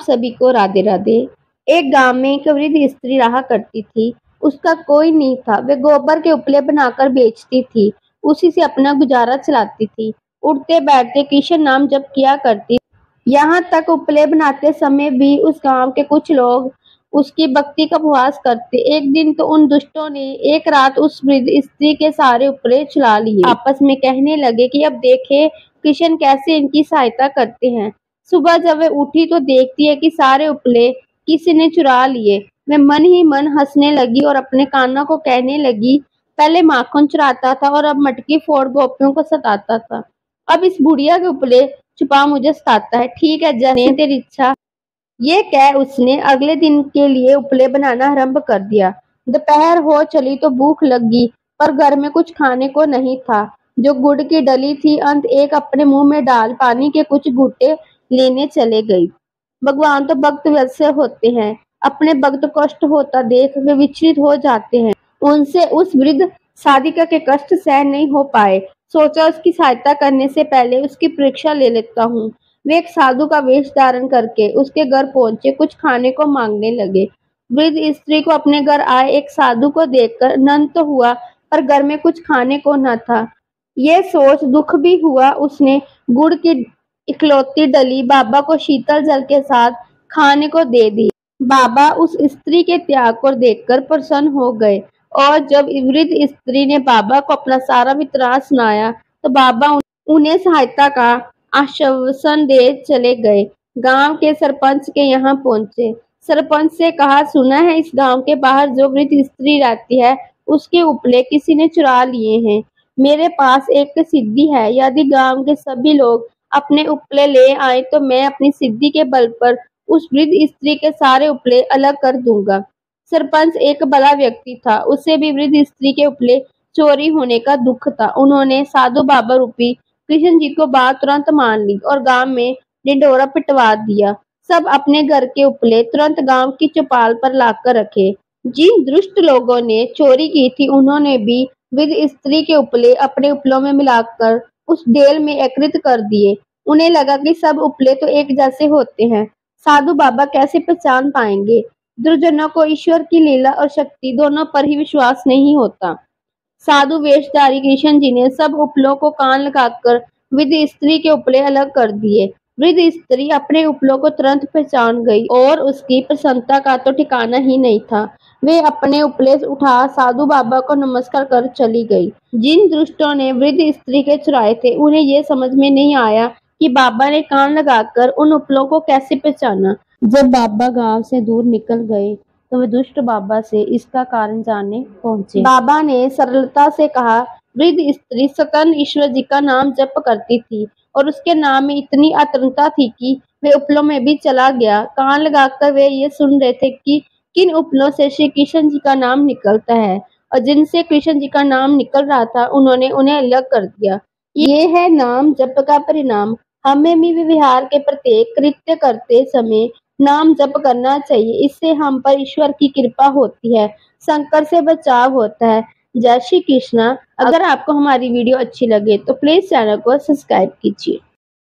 सभी को राधे राधे। एक गांव में एक वृद्ध स्त्री रहा करती थी। उसका कोई नहीं था। वे गोबर के उपले बनाकर बेचती थी। उसी से अपना गुजारा चलाती थी। उठते बैठते कृष्ण नाम जप किया करती। यहाँ तक उपले बनाते समय भी उस गांव के कुछ लोग उसकी भक्ति का उपवास करते। एक दिन तो उन दुष्टों ने एक रात उस वृद्ध स्त्री के सारे उपले चुरा लिए। आपस में कहने लगे कि अब देखे कृष्ण कैसे इनकी सहायता करते हैं। सुबह जब वे उठी तो देखती है कि सारे उपले किसी ने चुरा लिए। वे मन ही मन हंसने लगी और अपने कान्हा को कहने लगी, पहले माखन चुराता था और अब मटकी फोड़ गोपियों को सताता था। अब इस बुढ़िया के उपले छुपा मुझे सताता है। ठीक है जाने तेरी इच्छा। ये कह उसने अगले दिन के लिए उपले बनाना आरंभ कर दिया। दोपहर हो चली तो भूख लगी, पर घर में कुछ खाने को नहीं था। जो गुड़ की डली थी अंत एक अपने मुंह में डाल पानी के कुछ घूंटे लेने चले गई। भगवान तो भक्त वैसे होते हैं, अपने भक्त कष्ट होता देख वे विचलित हो जाते हैं। उनसे उस वृद्ध साधिका के कष्ट सहन नहीं हो पाए। सोचा उसकी सहायता करने से पहले उसकी परीक्षा ले लेता हूँ। वे एक साधु का वेश धारण करके उसके घर पहुंचे, कुछ खाने को मांगने लगे। वृद्ध स्त्री को अपने घर आए एक साधु को देखकर आनंद तो हुआ, पर घर में कुछ खाने को न था। ये सोच दुख भी हुआ। उसने गुड़ की इकलौती डली बाबा को शीतल जल के साथ खाने को दे दी। बाबा उस स्त्री के त्याग को देखकर प्रसन्न हो गए और जब वृद्ध स्त्री ने बाबा को अपना सारा वितराग सुनाया तो बाबा उन्हें सहायता का आश्वासन दे चले गए। गांव के सरपंच के यहाँ पहुंचे। सरपंच से कहा, सुना है इस गांव के बाहर जो वृद्ध स्त्री रहती है उसके उपले किसी ने चुरा लिए हैं। मेरे पास एक सिद्धि है, यदि गांव के सभी लोग अपने उपले ले आए तो मैं अपनी सिद्धि के बल पर उस वृद्ध स्त्री के सारे उपले अलग कर दूंगा। सरपंच एक भला व्यक्ति था, उसे भी वृद्ध स्त्री के उपले चोरी होने का दुख था। उन्होंने साधु बाबा रूपी कृष्ण जी को बात तुरंत मान ली और गांव में ढिंढोरा पिटवा दिया। सब अपने घर के उपले तुरंत गांव की चौपाल पर लाकर रखे। जिन दुष्ट लोगों ने चोरी की थी उन्होंने भी वृद्ध स्त्री के उपले अपने उपलों में मिलाकर उस ढेल में एकत्रित कर दिए। उन्हें लगा कि सब उपले तो एक जैसे होते हैं, साधु बाबा कैसे पहचान पाएंगे। दुर्जनों को ईश्वर की लीला और शक्ति दोनों पर ही विश्वास नहीं होता। साधु वेशधारी कृष्ण जी ने सब उपलों को कान लगाकर वृद्ध स्त्री के उपले अलग कर दिए। वृद्ध स्त्री अपने उपलों को तुरंत पहचान गई और उसकी प्रसन्नता का तो ठिकाना ही नहीं था। वे अपने उपले उठा साधु बाबा को नमस्कार कर चली गई। जिन दुष्टों ने वृद्ध स्त्री के चुराए थे उन्हें ये समझ में नहीं आया कि बाबा ने कान लगाकर उन उपलों को कैसे पहचाना। जब बाबा गांव से दूर निकल गए तो वे दुष्ट बाबा से इसका कारण जानने पहुंचे। बाबा ने सरलता से कहा, वृद्ध स्त्री सतन ईश्वर जी का नाम जप करती थी और उसके नाम में इतनी आत्मता थी कि वे उपलों में भी चला गया। कान लगाकर वे ये सुन रहे थे कि किन उपलों से श्री कृष्ण जी का नाम निकलता है और जिनसे कृष्ण जी का नाम निकल रहा था उन्होंने उन्हें अलग कर दिया। ये है नाम जप का परिणाम। हमें भी व्यवहार के प्रत्येक कृत्य करते समय नाम जप करना चाहिए। इससे हम पर ईश्वर की कृपा होती है, संकट से बचाव होता है। जय श्री कृष्णा। अगर आपको हमारी वीडियो अच्छी लगे तो प्लीज चैनल को सब्सक्राइब कीजिए।